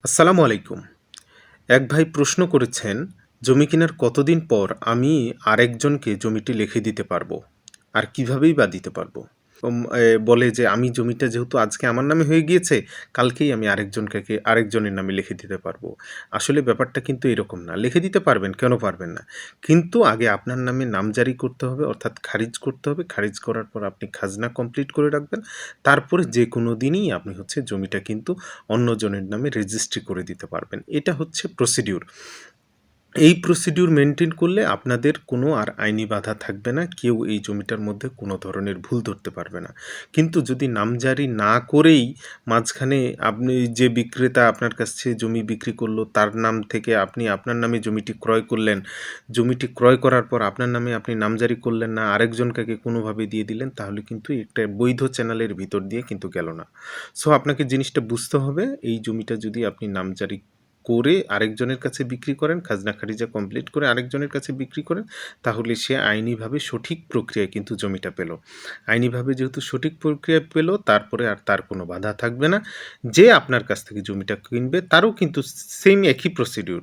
আসসালামু আলাইকুম। এক ভাই প্রশ্ন করেছেন, জমি কেনার কতদিন পর আমি আরেকজনকে জমিটি লিখে দিতে পারবো? আর কিভাবেই বা দিতে পারবো? বলে যে আমি জমিটা যেহেতু আজকে আমার নামে হয়ে গিয়েছে, কালকেই আমি আরেকজনের নামে লিখে দিতে পারবো। আসলে ব্যাপারটা কিন্তু এরকম না। লিখে দিতে পারবেন, কেন পারবেন না? কিন্তু আগে আপনার নামে নামজারি করতে হবে, অর্থাৎ খারিজ করতে হবে। খারিজ করার পর আপনি খাজনা কমপ্লিট করে রাখবেন। তারপরে যেকোনো দিনই আপনি জমিটা কিন্তু অন্যজনের নামে রেজিস্ট্রি করে দিতে পারবেন। এটা হচ্ছে প্রসিডিউর। এই প্রসিডিউর মেনটেন করলে আপনাদের কোনো আর আইনি বাধা থাকবে না। কেউ এই জমিটার মধ্যে কোনো ধরনের ভুল ধরতে পারবে না। কিন্তু যদি নামজারি না করেই মাঝখানে আপনি যে বিক্রেতা আপনার কাছ থেকে জমি বিক্রি করলো, তার নাম থেকে আপনি আপনার নামে জমিটি ক্রয় করলেন। জমিটি ক্রয় করার পর আপনার নামে আপনি নামজারি করলেন না, আরেকজনকে কোনোভাবে দিয়ে দিলেন, তাহলে কিন্তু একটা বৈধ চ্যানেলের ভিতর দিয়ে কিন্তু গেল না। সো আপনাকে জিনিসটা বুঝতে হবে, এই জমিটা যদি আপনি নামজারি করে আরেকজনের কাছে বিক্রি করেন, খাজনা খারিজা কমপ্লিট করে আরেকজনের কাছে বিক্রি করেন, তাহলে সে আইনিভাবে সঠিক প্রক্রিয়ায় কিন্তু জমিটা পেল। আইনিভাবে যেহেতু সঠিক প্রক্রিয়ায় পেল, তারপরে আর তার কোনো বাধা থাকবে না। যে আপনার কাছ থেকে জমিটা কিনবে তারও কিন্তু সেম একই প্রসিডিউর।